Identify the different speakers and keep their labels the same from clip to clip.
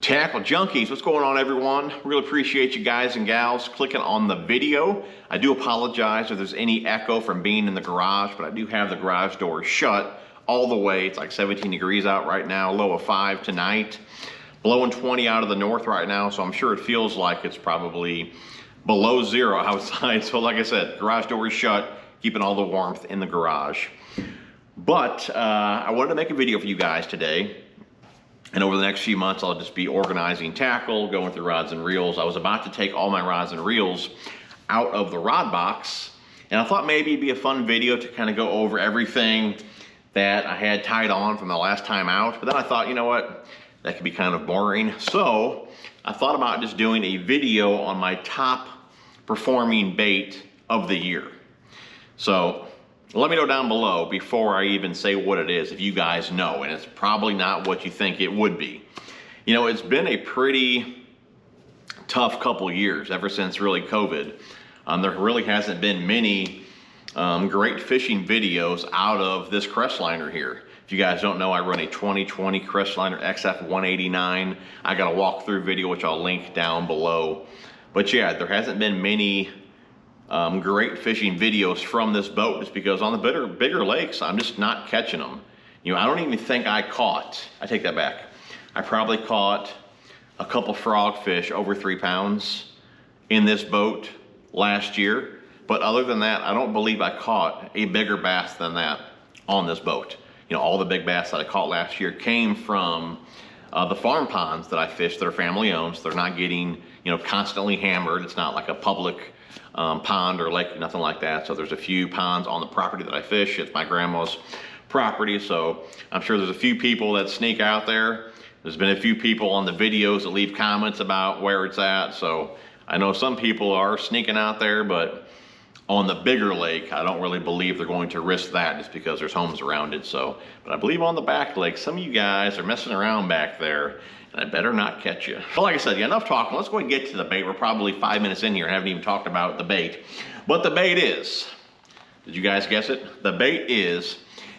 Speaker 1: Tackle Junkies, what's going on, everyone? Really appreciate you guys and gals clicking on the video. I do apologize if there's any echo from being in the garage, but I do have the garage door shut all the way. It's like 17 degrees out right now, low of 5 tonight. Blowing 20 out of the north right now, so I'm sure it feels like it's probably below 0 outside. So like I said, garage door is shut, keeping all the warmth in the garage. But I wanted to make a video for you guys today. And over the next few months, I'll just be organizing tackle, going through rods and reels. I was about to take all my rods and reels out of the rod box, and I thought maybe it'd be a fun video to kind of go over everything that I had tied on from the last time out. But then I thought, you know what, that could be kind of boring. So I thought about just doing a video on my top performing bait of the year. So let me know down below before I even say what it is, if you guys know, and it's probably not what you think it would be. You know, it's been a pretty tough couple years ever since really COVID. There really hasn't been many great fishing videos out of this Crestliner here. If you guys don't know, I run a 2020 Crestliner XF 189. I got a walkthrough video, which I'll link down below. But yeah, there hasn't been many great fishing videos from this boat, just because on the bigger lakes, I'm just not catching them. You know, I don't even think I take that back. I probably caught a couple frogfish over 3 pounds in this boat last year. But other than that, I don't believe I caught a bigger bass than that on this boat. You know, all the big bass that I caught last year came from the farm ponds that I fish that are family owned. So they're not getting, you know, constantly hammered. It's not like a public pond or lake, nothing like that. So there's a few ponds on the property that I fish. It's my grandma's property, so I'm sure there's a few people that sneak out there. There's been a few people on the videos that leave comments about where it's at, so I know some people are sneaking out there, but on the bigger lake, I don't really believe they're going to risk that just because there's homes around it. So, but I believe on the back lake, some of you guys are messing around back there, and I better not catch you. But like I said, yeah, enough talking. Let's go ahead and get to the bait. We're probably 5 minutes in here and haven't even talked about the bait. But the bait is, did you guys guess it? The bait is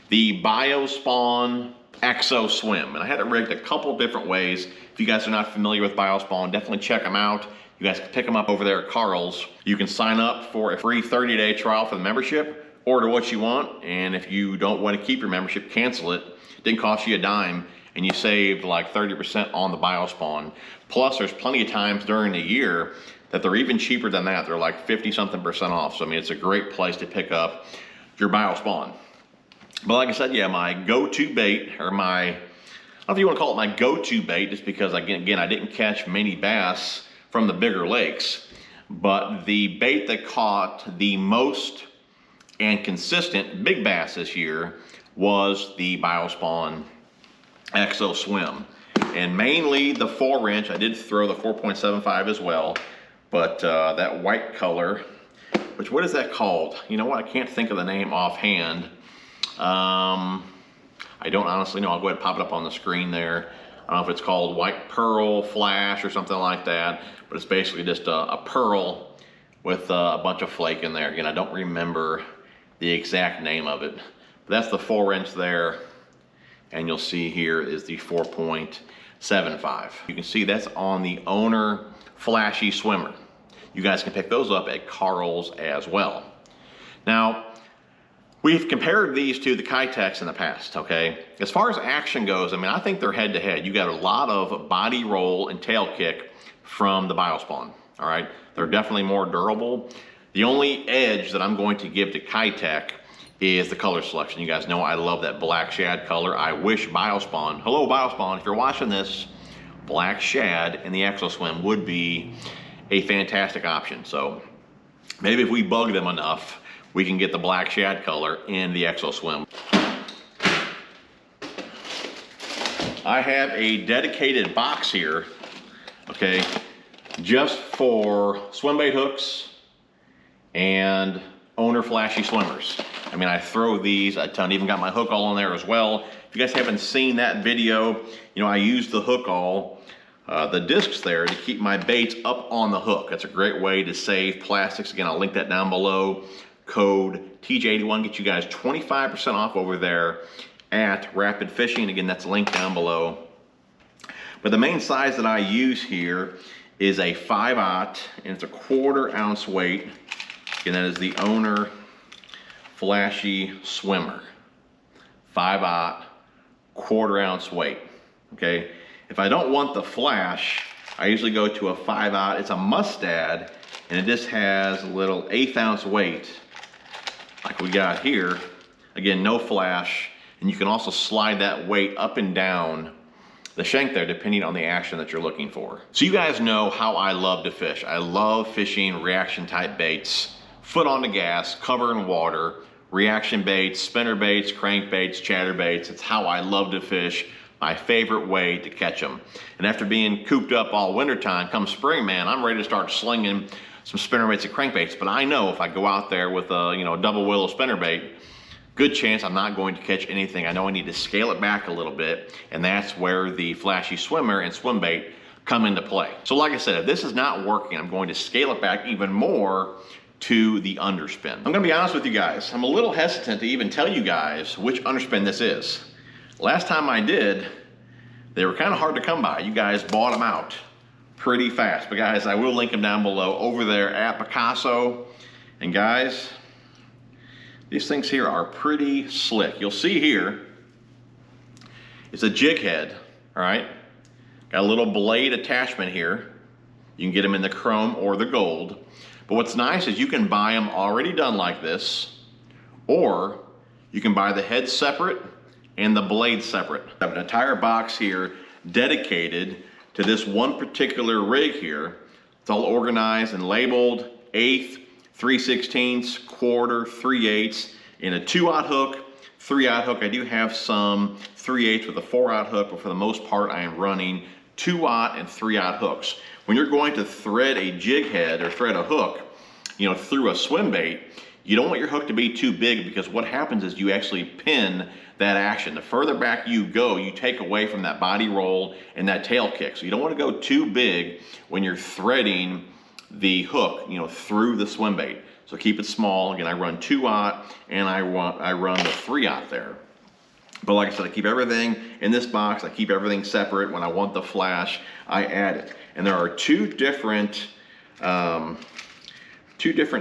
Speaker 1: the Biospawn Exo Swim. And I had it rigged a couple different ways. If you guys are not familiar with Biospawn, definitely check them out. You guys can pick them up over there at Carl's. You can sign up for a free 30-day trial for the membership, order what you want, and if you don't want to keep your membership, cancel it. It didn't cost you a dime, and you saved like 30% on the Biospawn. Plus, there's plenty of times during the year that they're even cheaper than that. They're like 50-something% off. So I mean, it's a great place to pick up your Biospawn. But like I said, yeah, my go-to bait, or my, I don't know if you want to call it my go-to bait, just because again, I didn't catch many bass from the bigger lakes, but the bait that caught the most and consistent big bass this year was the Biospawn Exo Swim. And mainly the 4-inch, I did throw the 4.75 as well, but that white color, which, what is that called? You know what, I can't think of the name offhand. I don't honestly know. I'll go ahead and pop it up on the screen there. I don't know if it's called White Pearl Flash or something like that, but it's basically just a pearl with a bunch of flake in there. Again, I don't remember the exact name of it, but that's the 4-inch there. And you'll see here is the 4.75. You can see that's on the Owner Flashy Swimmer. You guys can pick those up at Carl's as well. Now, we've compared these to the Kitex in the past, okay? As far as action goes, I mean, I think they're head to head. You got a lot of body roll and tail kick from the Biospawn, all right? They're definitely more durable. The only edge that I'm going to give to Kitex is the color selection. You guys know I love that black shad color. I wish Biospawn, hello Biospawn, if you're watching this, black shad in the Exo Swim would be a fantastic option. So maybe if we bug them enough, we can get the black shad color in the Exo Swim. I have a dedicated box here, okay, just for swim bait hooks and Owner Flashy Swimmers. I mean, I throw these a ton, even got my hook all in there as well. If you guys haven't seen that video, you know, I use the hook all, the discs there to keep my baits up on the hook. That's a great way to save plastics. Again, I'll link that down below. Code TJ81 gets you guys 25% off over there at Rapid Fishing. Again, that's linked down below. But the main size that I use here is a 5/0, and it's a 1/4 ounce weight, and that is the Owner Flashy Swimmer. 5/0, 1/4 ounce weight, okay? If I don't want the flash, I usually go to a 5/0. It's a Mustad, and it just has a little 1/8 ounce weight, like we got here. Again, no flash, and you can also slide that weight up and down the shank there, depending on the action that you're looking for. So you guys know how I love to fish. I love fishing reaction type baits, foot on the gas, cover in water, reaction baits, spinner baits, crank baits, chatter baits. It's how I love to fish. My favorite way to catch them. And after being cooped up all winter time, come spring, man, I'm ready to start slinging some spinner baits and crankbaits. But I know if I go out there with a double willow spinner bait, good chance I'm not going to catch anything. I know I need to scale it back a little bit, and that's where the Flashy Swimmer and swim bait come into play. So like I said, if this is not working, I'm going to scale it back even more to the Underspin. I'm gonna be honest with you guys, I'm a little hesitant to even tell you guys which Underspin this is. Last time I did, they were kind of hard to come by. You guys bought them out pretty fast. But guys, I will link them down below over there at Picasso. And guys, these things here are pretty slick. You'll see here, it's a jig head, all right? Got a little blade attachment here. You can get them in the chrome or the gold. But what's nice is you can buy them already done like this, or you can buy the head separate and the blade separate. I have an entire box here dedicated to this one particular rig here. It's all organized and labeled 1/8, 3/16, 1/4, 3/8 in a 2/0 hook, 3/0 hook. I do have some 3/8 with a 4/0 hook, but for the most part I am running 2/0 and 3/0 hooks. When you're going to thread a jig head or thread a hook, through a swim bait, you don't want your hook to be too big, because what happens is you actually pin that action. The further back you go, you take away from that body roll and that tail kick. So you don't want to go too big when you're threading the hook, through the swim bait. So keep it small. Again, I run 2/0 and I run the 3/0 there. But like I said, I keep everything in this box. I keep everything separate. When I want the flash, I add it. And there are two different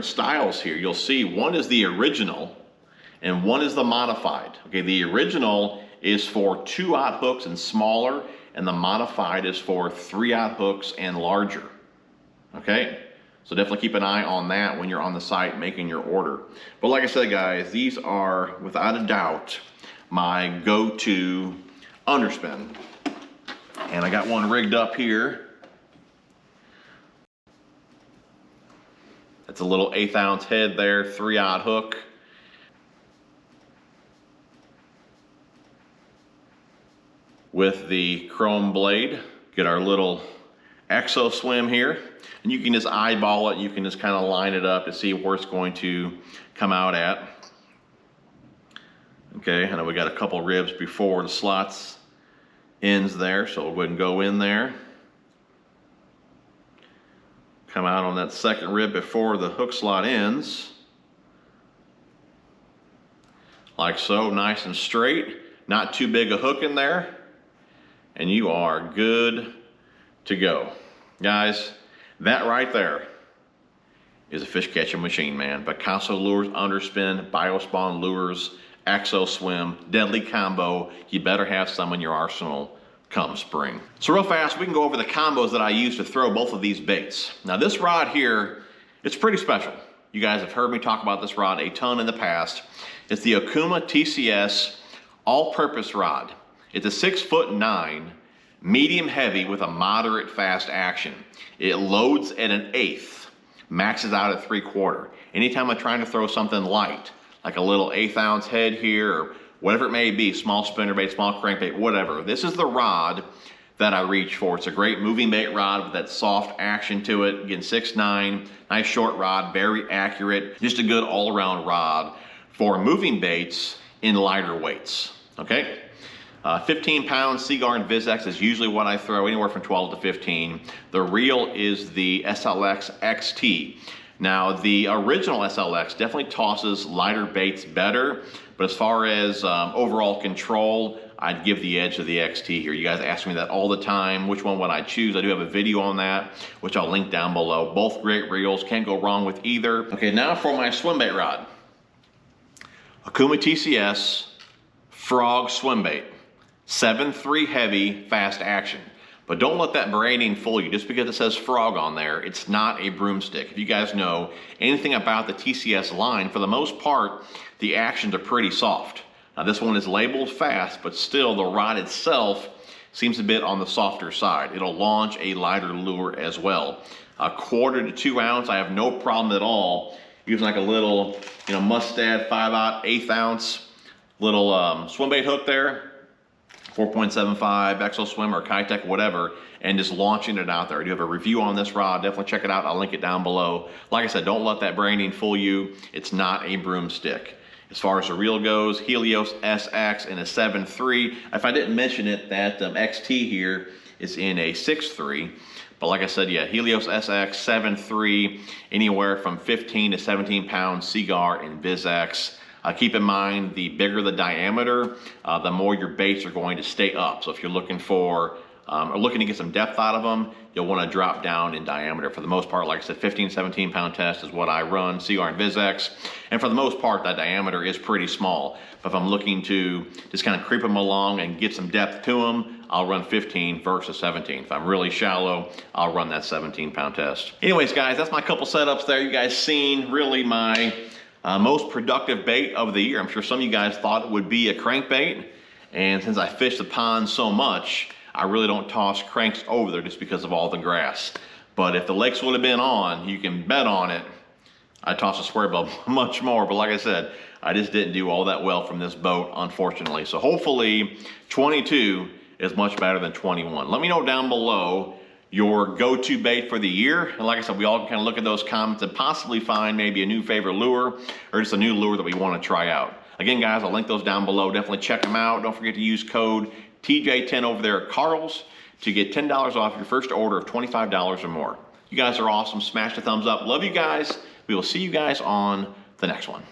Speaker 1: styles here. You'll see one is the original and one is the modified. Okay, the original is for 2/0 hooks and smaller, and the modified is for 3/0 hooks and larger. Okay, so definitely keep an eye on that when you're on the site making your order. But like I said, guys, these are without a doubt my go-to Underspin. And I got one rigged up here. That's a little 1/8 ounce head there, 3/0 hook. With the chrome blade. Get our little Exo Swim here. And you can just eyeball it. You can just kind of line it up to see where it's going to come out at. Okay, I know we got a couple ribs before the slots ends there, so we'll go ahead and go in there. Come out on that second rib before the hook slot ends. Like so, nice and straight. Not too big a hook in there. And you are good to go. Guys, that right there is a fish catching machine, man. Picasso Lures, Underspin, Biospawn Lures, Exo Swim, deadly combo. You better have some in your arsenal come spring. So real fast, we can go over the combos that I use to throw both of these baits. Now this rod here, it's pretty special. You guys have heard me talk about this rod a ton in the past. It's the Okuma TCS all-purpose rod. It's a 6'9", medium heavy with a moderate fast action. It loads at an 1/8, maxes out at 3/4. Anytime I'm trying to throw something light, like a little 1/8 ounce head here, or whatever it may be, small spinnerbait, small crankbait, whatever. This is the rod that I reach for. It's a great moving bait rod with that soft action to it. Again, 6'9", nice short rod, very accurate. Just a good all-around rod for moving baits in lighter weights, okay? 15-pound Seaguar Vizex is usually what I throw, anywhere from 12 to 15. The reel is the SLX XT. Now, the original SLX definitely tosses lighter baits better, but as far as overall control, I'd give the edge to the XT here. You guys ask me that all the time. Which one would I choose? I do have a video on that, which I'll link down below. Both great reels, can't go wrong with either. Okay, now for my swim bait rod. Okuma TCS Frog swim bait. 7.3 heavy, fast action. But don't let that branding fool you. Just because it says Frog on there, it's not a broomstick. If you guys know anything about the TCS line, for the most part, the actions are pretty soft. Now this one is labeled fast, but still the rod itself seems a bit on the softer side. It'll launch a lighter lure as well. 1/4 to 2 ounce, I have no problem at all using like a little, Mustad 5/0 1/8 ounce little swim bait hook there, 4.75 Exo Swim or Kitech, whatever, and just launching it out there. I do have a review on this rod. Definitely check it out. I'll link it down below. Like I said, don't let that branding fool you. It's not a broomstick. As far as the reel goes, Helios SX in a 7.3. If I didn't mention it, that XT here is in a 6.3. But like I said, yeah, Helios SX 7.3, anywhere from 15 to 17 pounds Seaguar and VizX. Keep in mind, the bigger the diameter, the more your baits are going to stay up. So if you're looking for, or looking to get some depth out of them, you'll want to drop down in diameter. For the most part, like I said, 15, 17 pound test is what I run, Seaguar and VizX. And for the most part, that diameter is pretty small. But if I'm looking to just kind of creep them along and get some depth to them, I'll run 15 versus 17. If I'm really shallow, I'll run that 17 pound test. Anyways, guys, that's my couple setups there. You guys seen really my most productive bait of the year. I'm sure some of you guys thought it would be a crankbait. And since I fish the pond so much, I really don't toss cranks over there just because of all the grass. But if the lakes would have been on, you can bet on it, I'd toss a square bill much more. But like I said, I just didn't do all that well from this boat, unfortunately. So hopefully 22 is much better than 21. Let me know down below your go-to bait for the year. And like I said, we all can kind of look at those comments and possibly find maybe a new favorite lure or just a new lure that we want to try out. Again, guys, I'll link those down below. Definitely check them out. Don't forget to use code TJ10 over there at Carl's to get $10 off your first order of $25 or more. You guys are awesome. Smash the thumbs up. Love you guys. We will see you guys on the next one.